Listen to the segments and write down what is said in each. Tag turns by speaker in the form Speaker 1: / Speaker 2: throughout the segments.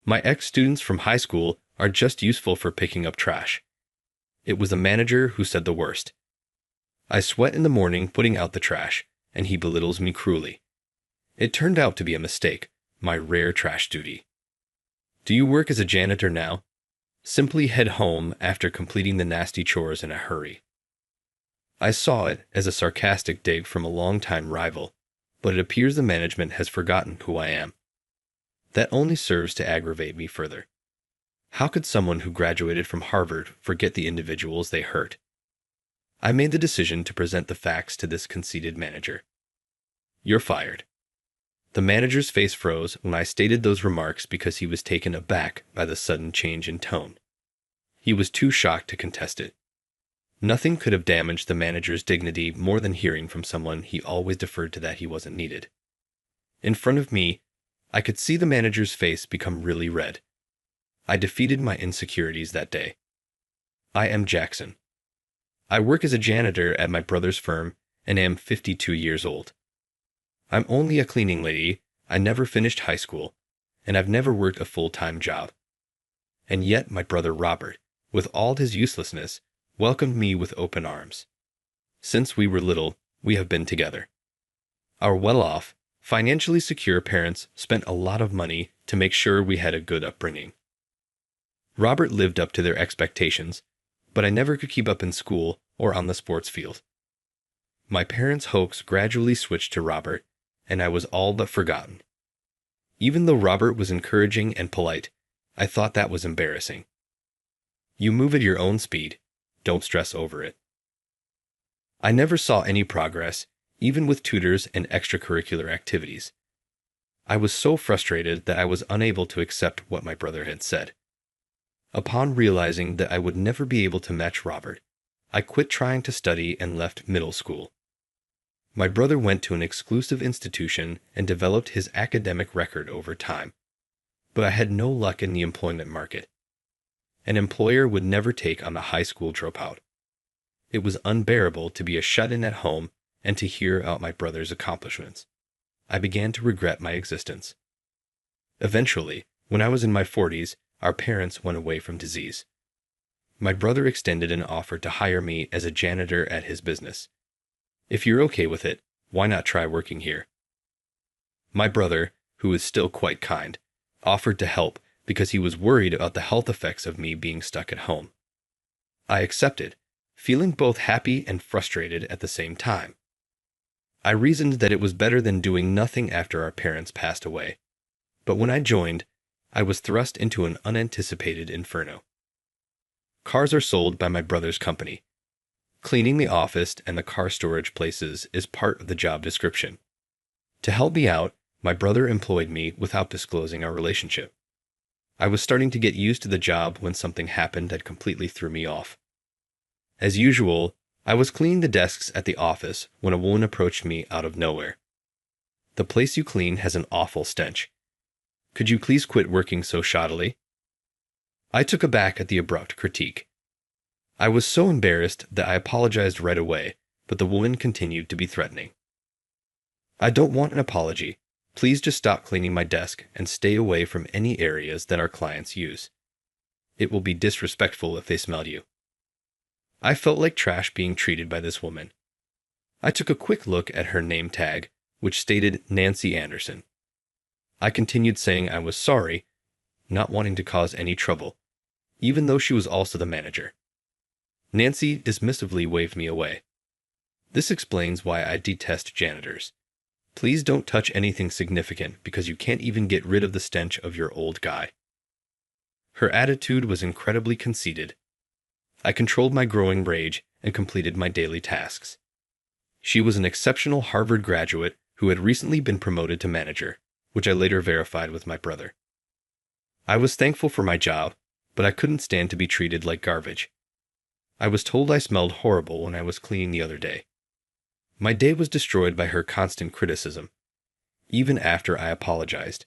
Speaker 1: My ex-students from high school are just useful for picking up trash. It was the manager who said the worst. I sweat in the morning putting out the trash, and he belittles me cruelly. It turned out to be a mistake, my rare trash duty. Do you work as a janitor now? Simply head home after completing the nasty chores in a hurry. I saw it as a sarcastic dig from a longtime rival, but it appears the management has forgotten who I am. That only serves to aggravate me further. How could someone who graduated from Harvard forget the individuals they hurt? I made the decision to present the facts to this conceited manager. You're fired. The manager's face froze when I stated those remarks because he was taken aback by the sudden change in tone. He was too shocked to contest it. Nothing could have damaged the manager's dignity more than hearing from someone he always deferred to that he wasn't needed. In front of me, I could see the manager's face become really red. I defeated my insecurities that day. I am Jackson. I work as a janitor at my brother's firm and am 52 years old. I'm only a cleaning lady, I never finished high school, and I've never worked a full-time job. And yet my brother Robert, with all his uselessness, welcomed me with open arms. Since we were little, we have been together. Our well-off, financially secure parents spent a lot of money to make sure we had a good upbringing. Robert lived up to their expectations, but I never could keep up in school or on the sports field. My parents' hopes gradually switched to Robert, and I was all but forgotten. Even though Robert was encouraging and polite, I thought that was embarrassing. You move at your own speed. Don't stress over it. I never saw any progress, even with tutors and extracurricular activities. I was so frustrated that I was unable to accept what my brother had said. Upon realizing that I would never be able to match Robert, I quit trying to study and left middle school. My brother went to an exclusive institution and developed his academic record over time. But I had no luck in the employment market. An employer would never take on a high school dropout. It was unbearable to be a shut-in at home and to hear out my brother's accomplishments. I began to regret my existence. Eventually, when I was in my 40s, our parents went away from disease. My brother extended an offer to hire me as a janitor at his business. If you're okay with it, why not try working here? My brother, who is still quite kind, offered to help because he was worried about the health effects of me being stuck at home. I accepted, feeling both happy and frustrated at the same time. I reasoned that it was better than doing nothing after our parents passed away. But when I joined, I was thrust into an unanticipated inferno. Cars are sold by my brother's company. Cleaning the office and the car storage places is part of the job description. To help me out, my brother employed me without disclosing our relationship. I was starting to get used to the job when something happened that completely threw me off. As usual, I was cleaning the desks at the office when a woman approached me out of nowhere. The place you clean has an awful stench. Could you please quit working so shoddily? I took aback at the abrupt critique. I was so embarrassed that I apologized right away, but the woman continued to be threatening. I don't want an apology. Please just stop cleaning my desk and stay away from any areas that our clients use. It will be disrespectful if they smell you. I felt like trash being treated by this woman. I took a quick look at her name tag, which stated Nancy Anderson. I continued saying I was sorry, not wanting to cause any trouble, even though she was also the manager. Nancy dismissively waved me away. This explains why I detest janitors. Please don't touch anything significant because you can't even get rid of the stench of your old guy. Her attitude was incredibly conceited. I controlled my growing rage and completed my daily tasks. She was an exceptional Harvard graduate who had recently been promoted to manager, which I later verified with my brother. I was thankful for my job, but I couldn't stand to be treated like garbage. I was told I smelled horrible when I was cleaning the other day. My day was destroyed by her constant criticism, even after I apologized.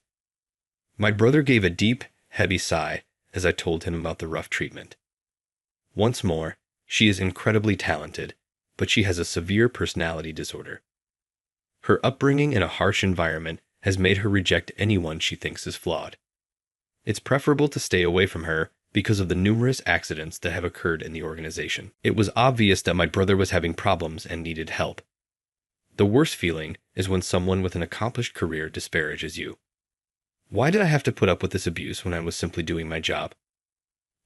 Speaker 1: My brother gave a deep, heavy sigh as I told him about the rough treatment. Once more, she is incredibly talented, but she has a severe personality disorder. Her upbringing in a harsh environment has made her reject anyone she thinks is flawed. It's preferable to stay away from her because of the numerous accidents that have occurred in the organization. It was obvious that my brother was having problems and needed help. The worst feeling is when someone with an accomplished career disparages you. Why did I have to put up with this abuse when I was simply doing my job?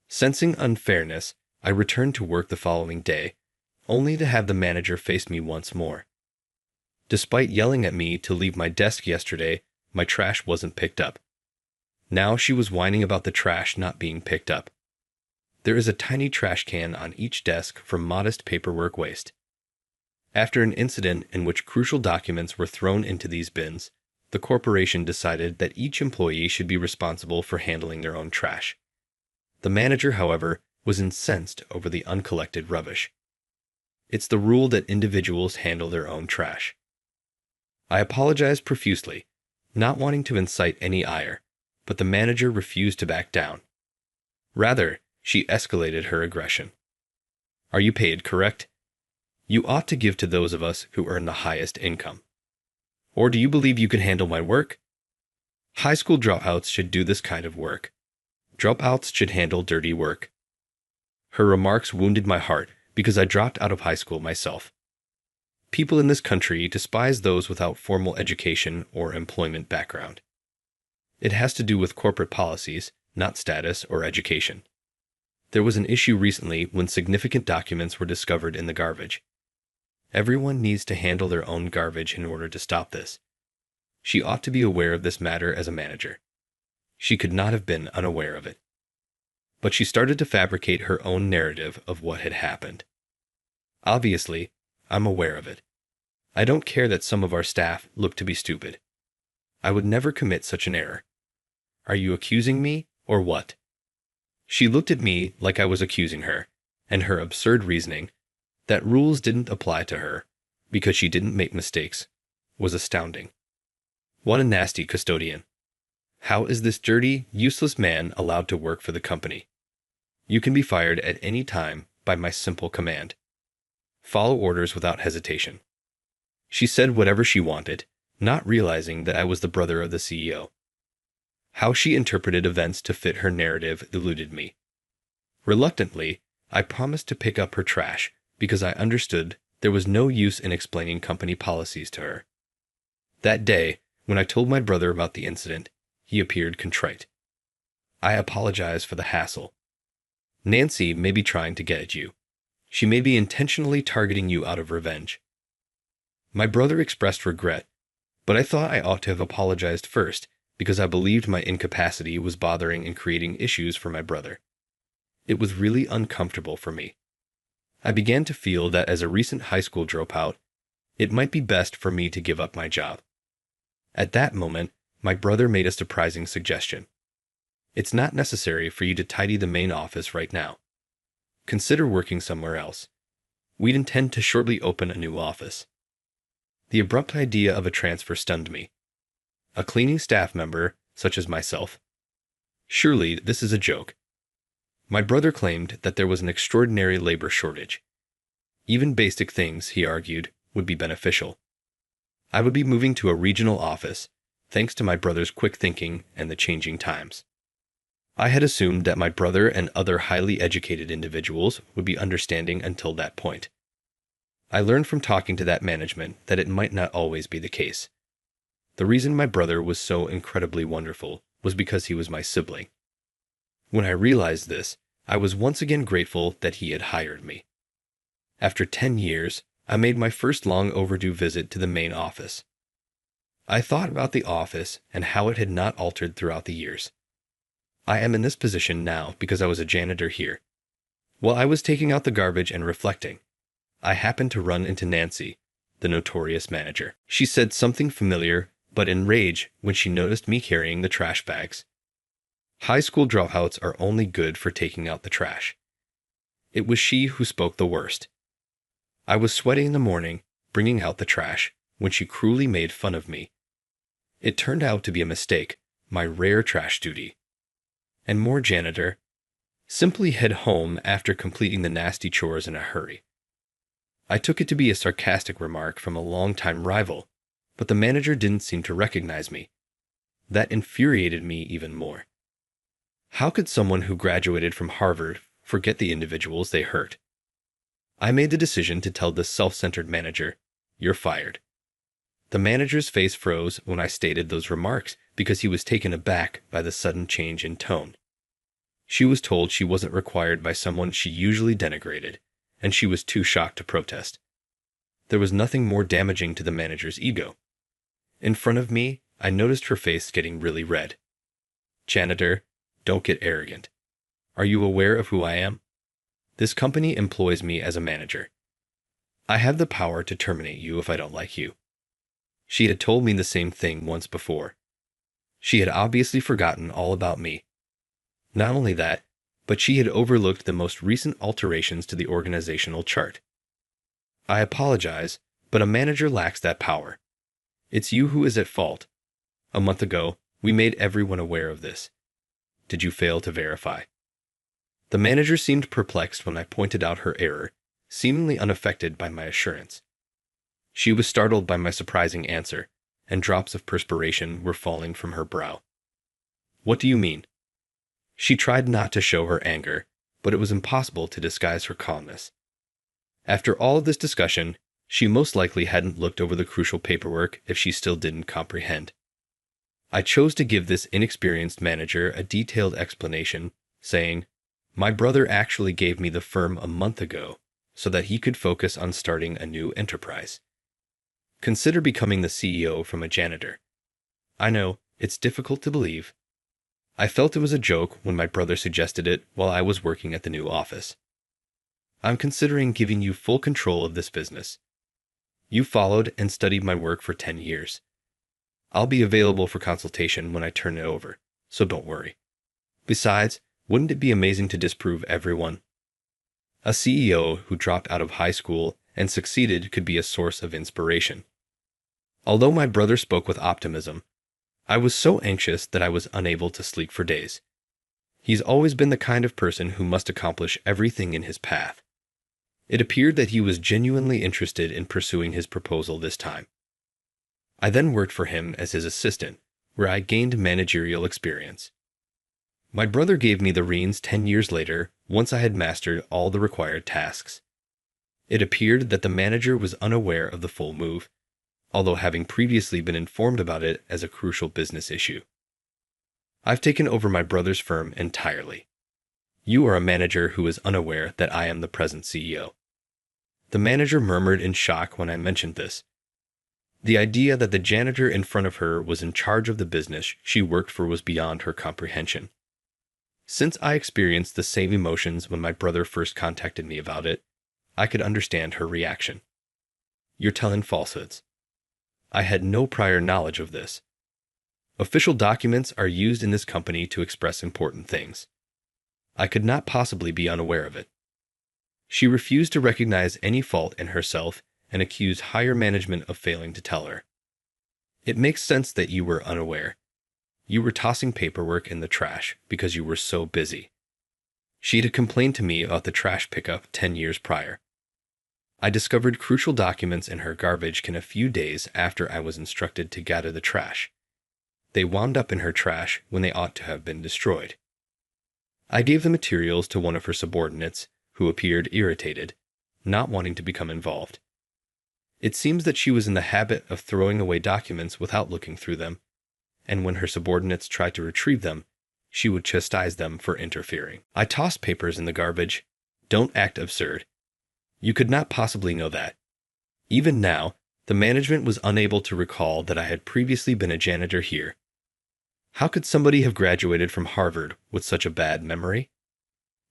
Speaker 1: Sensing unfairness, I returned to work the following day, only to have the manager face me once more. Despite yelling at me to leave my desk yesterday, my trash wasn't picked up. Now she was whining about the trash not being picked up. There is a tiny trash can on each desk for modest paperwork waste. After an incident in which crucial documents were thrown into these bins, the corporation decided that each employee should be responsible for handling their own trash. The manager, however, was incensed over the uncollected rubbish. It's the rule that individuals handle their own trash. I apologized profusely, not wanting to incite any ire, but the manager refused to back down. Rather, she escalated her aggression. Are you paid, correct? You ought to give to those of us who earn the highest income. Or do you believe you can handle my work? High school dropouts should do this kind of work. Dropouts should handle dirty work. Her remarks wounded my heart because I dropped out of high school myself. People in this country despise those without formal education or employment background. It has to do with corporate policies, not status or education. There was an issue recently when significant documents were discovered in the garbage. Everyone needs to handle their own garbage in order to stop this. She ought to be aware of this matter as a manager. She could not have been unaware of it. But she started to fabricate her own narrative of what had happened. Obviously, I'm aware of it. I don't care that some of our staff look to be stupid. I would never commit such an error. Are you accusing me, or what? She looked at me like I was accusing her, and her absurd reasoning, that rules didn't apply to her, because she didn't make mistakes, was astounding. What a nasty custodian. How is this dirty, useless man allowed to work for the company? You can be fired at any time by my simple command. Follow orders without hesitation. She said whatever she wanted, not realizing that I was the brother of the CEO. How she interpreted events to fit her narrative eluded me. Reluctantly, I promised to pick up her trash because I understood there was no use in explaining company policies to her. That day, when I told my brother about the incident, he appeared contrite. I apologize for the hassle. Nancy may be trying to get at you. She may be intentionally targeting you out of revenge. My brother expressed regret, but I thought I ought to have apologized first because I believed my incapacity was bothering and creating issues for my brother. It was really uncomfortable for me. I began to feel that as a recent high school dropout, it might be best for me to give up my job. At that moment, my brother made a surprising suggestion. It's not necessary for you to tidy the main office right now. Consider working somewhere else. We'd intend to shortly open a new office. The abrupt idea of a transfer stunned me. A cleaning staff member, such as myself. Surely this is a joke. My brother claimed that there was an extraordinary labor shortage. Even basic things, he argued, would be beneficial. I would be moving to a regional office, thanks to my brother's quick thinking and the changing times. I had assumed that my brother and other highly educated individuals would be understanding until that point. I learned from talking to that management that it might not always be the case. The reason my brother was so incredibly wonderful was because he was my sibling. When I realized this, I was once again grateful that he had hired me. After 10 years, I made my first long overdue visit to the main office. I thought about the office and how it had not altered throughout the years. I am in this position now because I was a janitor here. While I was taking out the garbage and reflecting, I happened to run into Nancy, the notorious manager. She said something familiar, but in rage when she noticed me carrying the trash bags. High school dropouts are only good for taking out the trash. It was she who spoke the worst. I was sweating in the morning, bringing out the trash, when she cruelly made fun of me. It turned out to be a mistake, my rare trash duty. And more janitor. Simply head home after completing the nasty chores in a hurry. I took it to be a sarcastic remark from a longtime rival, but the manager didn't seem to recognize me. That infuriated me even more. How could someone who graduated from Harvard forget the individuals they hurt? I made the decision to tell this self-centered manager, "You're fired." The manager's face froze when I stated those remarks because he was taken aback by the sudden change in tone. She was told she wasn't required by someone she usually denigrated, and she was too shocked to protest. There was nothing more damaging to the manager's ego. In front of me, I noticed her face getting really red. "Janitor, don't get arrogant. Are you aware of who I am? This company employs me as a manager. I have the power to terminate you if I don't like you." She had told me the same thing once before. She had obviously forgotten all about me. Not only that, but she had overlooked the most recent alterations to the organizational chart. "I apologize, but a manager lacks that power. It's you who is at fault. A month ago, we made everyone aware of this. Did you fail to verify?" The manager seemed perplexed when I pointed out her error, seemingly unaffected by my assurance. She was startled by my surprising answer, and drops of perspiration were falling from her brow. "What do you mean?" She tried not to show her anger, but it was impossible to disguise her calmness. After all of this discussion, she most likely hadn't looked over the crucial paperwork if she still didn't comprehend. I chose to give this inexperienced manager a detailed explanation, saying, "My brother actually gave me the firm a month ago so that he could focus on starting a new enterprise. Consider becoming the CEO from a janitor. I know, it's difficult to believe. I felt it was a joke when my brother suggested it while I was working at the new office. I'm considering giving you full control of this business. You followed and studied my work for 10 years. I'll be available for consultation when I turn it over, so don't worry. Besides, wouldn't it be amazing to disprove everyone? A CEO who dropped out of high school and succeeded could be a source of inspiration." Although my brother spoke with optimism, I was so anxious that I was unable to sleep for days. He's always been the kind of person who must accomplish everything in his path. It appeared that he was genuinely interested in pursuing his proposal this time. I then worked for him as his assistant, where I gained managerial experience. My brother gave me the reins 10 years later once I had mastered all the required tasks. It appeared that the manager was unaware of the full move, although having previously been informed about it as a crucial business issue. I've taken over my brother's firm entirely. You are a manager who is unaware that I am the present CEO. The manager murmured in shock when I mentioned this. The idea that the janitor in front of her was in charge of the business she worked for was beyond her comprehension. Since I experienced the same emotions when my brother first contacted me about it, I could understand her reaction. "You're telling falsehoods." I had no prior knowledge of this. Official documents are used in this company to express important things. I could not possibly be unaware of it. She refused to recognize any fault in herself and accused higher management of failing to tell her. "It makes sense that you were unaware. You were tossing paperwork in the trash because you were so busy." She had complained to me about the trash pickup 10 years prior. I discovered crucial documents in her garbage can a few days after I was instructed to gather the trash. They wound up in her trash when they ought to have been destroyed. I gave the materials to one of her subordinates, who appeared irritated, not wanting to become involved. It seems that she was in the habit of throwing away documents without looking through them, and when her subordinates tried to retrieve them, she would chastise them for interfering. "I tossed papers in the garbage. Don't act absurd. You could not possibly know that." Even now, the management was unable to recall that I had previously been a janitor here. How could somebody have graduated from Harvard with such a bad memory?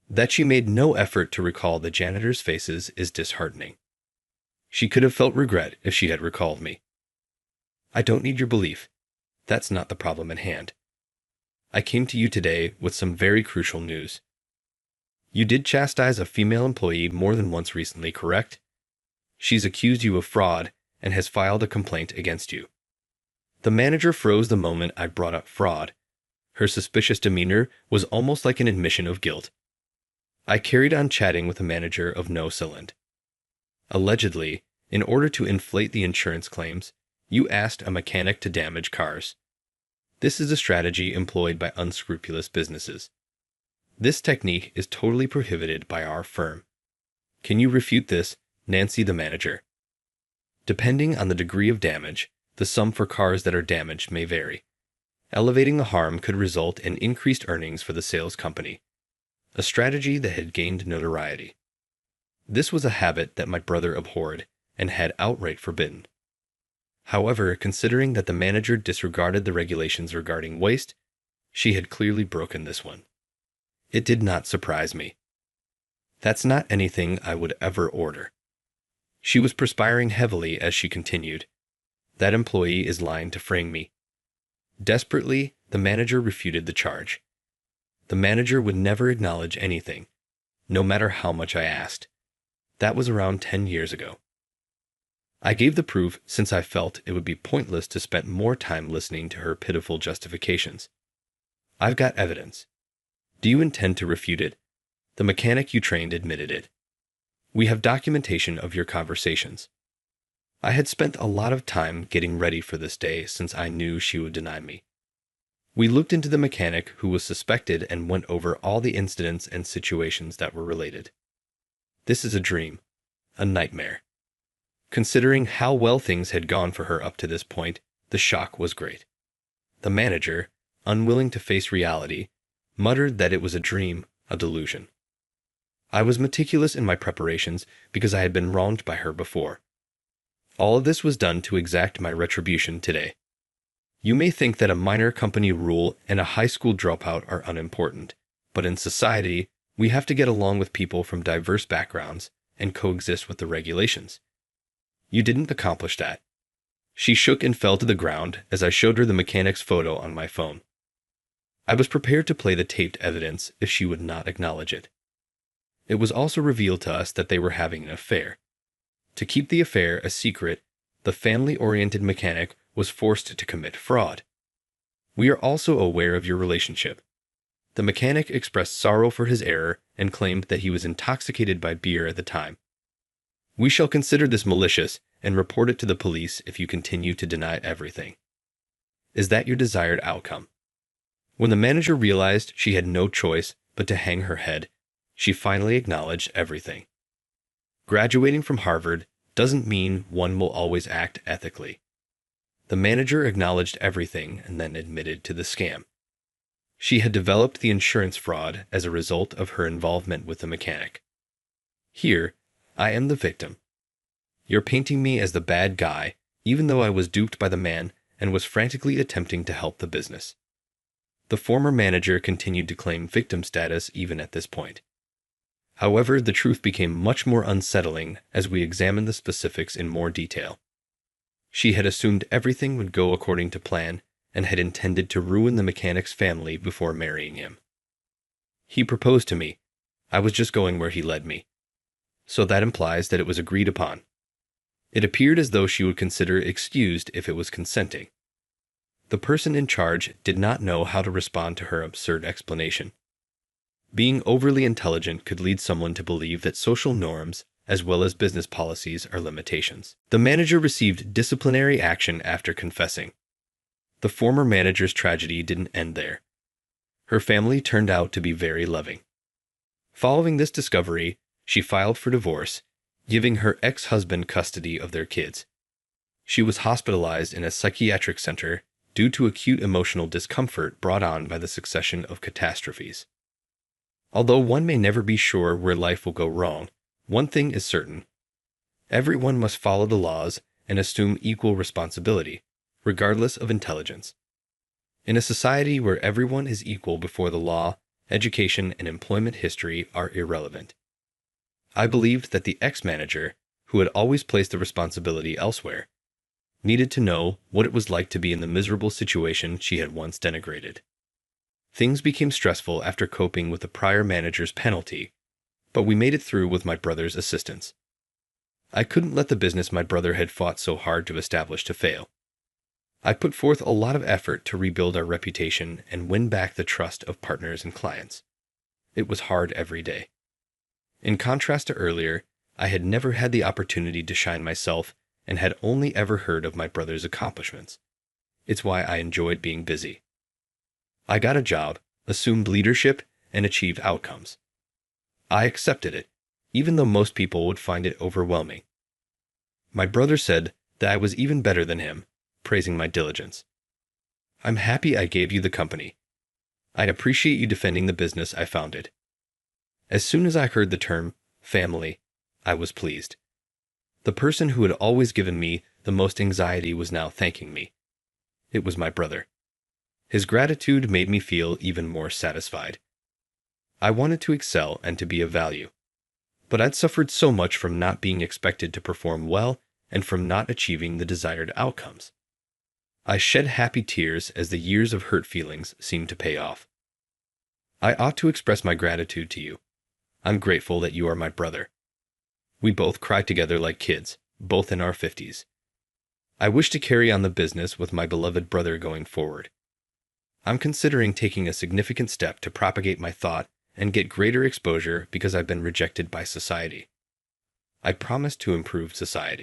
Speaker 1: That she made no effort to recall the janitors' faces is disheartening. She could have felt regret if she had recalled me. I don't need your belief. That's not the problem at hand. I came to you today with some very crucial news. You did chastise a female employee more than once recently, correct? She's accused you of fraud and has filed a complaint against you. The manager froze the moment I brought up fraud. Her suspicious demeanor was almost like an admission of guilt. I carried on chatting with the manager of No Cylind. Allegedly, in order to inflate the insurance claims, you asked a mechanic to damage cars. This is a strategy employed by unscrupulous businesses. This technique is totally prohibited by our firm. Can you refute this, Nancy the manager? Depending on the degree of damage, the sum for cars that are damaged may vary. Elevating the harm could result in increased earnings for the sales company, a strategy that had gained notoriety. This was a habit that my brother abhorred and had outright forbidden. However, considering that the manager disregarded the regulations regarding waste, she had clearly broken this one. It did not surprise me. That's not anything I would ever order. She was perspiring heavily as she continued. That employee is lying to frame me. Desperately, the manager refuted the charge. The manager would never acknowledge anything, no matter how much I asked. That was around 10 years ago. I gave the proof since I felt it would be pointless to spend more time listening to her pitiful justifications. I've got evidence. Do you intend to refute it? The mechanic you trained admitted it. We have documentation of your conversations. I had spent a lot of time getting ready for this day since I knew she would deny me. We looked into the mechanic who was suspected and went over all the incidents and situations that were related. This is a dream, a nightmare. Considering how well things had gone for her up to this point, the shock was great. The manager, unwilling to face reality, muttered that it was a dream, a delusion. I was meticulous in my preparations because I had been wronged by her before. All of this was done to exact my retribution today. You may think that a minor company rule and a high school dropout are unimportant, but in society, we have to get along with people from diverse backgrounds and coexist with the regulations. You didn't accomplish that. She shook and fell to the ground as I showed her the mechanic's photo on my phone. I was prepared to play the taped evidence if she would not acknowledge it. It was also revealed to us that they were having an affair. To keep the affair a secret, the family-oriented mechanic was forced to commit fraud. We are also aware of your relationship. The mechanic expressed sorrow for his error and claimed that he was intoxicated by beer at the time. We shall consider this malicious and report it to the police if you continue to deny everything. Is that your desired outcome? When the manager realized she had no choice but to hang her head, she finally acknowledged everything. Graduating from Harvard doesn't mean one will always act ethically. The manager acknowledged everything and then admitted to the scam. She had developed the insurance fraud as a result of her involvement with the mechanic. Here, I am the victim. You're painting me as the bad guy, even though I was duped by the man and was frantically attempting to help the business. The former manager continued to claim victim status even at this point. However, the truth became much more unsettling as we examined the specifics in more detail. She had assumed everything would go according to plan and had intended to ruin the mechanic's family before marrying him. He proposed to me. I was just going where he led me. So that implies that it was agreed upon. It appeared as though she would consider it excused if it was consenting. The person in charge did not know how to respond to her absurd explanation. Being overly intelligent could lead someone to believe that social norms, as well as business policies, are limitations. The manager received disciplinary action after confessing. The former manager's tragedy didn't end there. Her family turned out to be very loving. Following this discovery, she filed for divorce, giving her ex-husband custody of their kids. She was hospitalized in a psychiatric center due to acute emotional discomfort brought on by the succession of catastrophes. Although one may never be sure where life will go wrong, one thing is certain. Everyone must follow the laws and assume equal responsibility, regardless of intelligence. In a society where everyone is equal before the law, education and employment history are irrelevant. I believed that the ex-manager, who had always placed the responsibility elsewhere, needed to know what it was like to be in the miserable situation she had once denigrated. Things became stressful after coping with the prior manager's penalty, but we made it through with my brother's assistance. I couldn't let the business my brother had fought so hard to establish to fail. I put forth a lot of effort to rebuild our reputation and win back the trust of partners and clients. It was hard every day. In contrast to earlier, I had never had the opportunity to shine myself and had only ever heard of my brother's accomplishments. It's why I enjoyed being busy. I got a job, assumed leadership, and achieve outcomes. I accepted it, even though most people would find it overwhelming. My brother said that I was even better than him, praising my diligence. I'm happy I gave you the company. I'd appreciate you defending the business I founded. As soon as I heard the term family, I was pleased. The person who had always given me the most anxiety was now thanking me. It was my brother. His gratitude made me feel even more satisfied. I wanted to excel and to be of value. But I'd suffered so much from not being expected to perform well and from not achieving the desired outcomes. I shed happy tears as the years of hurt feelings seemed to pay off. I ought to express my gratitude to you. I'm grateful that you are my brother. We both cried together like kids, both in our 50s. I wish to carry on the business with my beloved brother going forward. I'm considering taking a significant step to propagate my thought and get greater exposure because I've been rejected by society. I promise to improve society.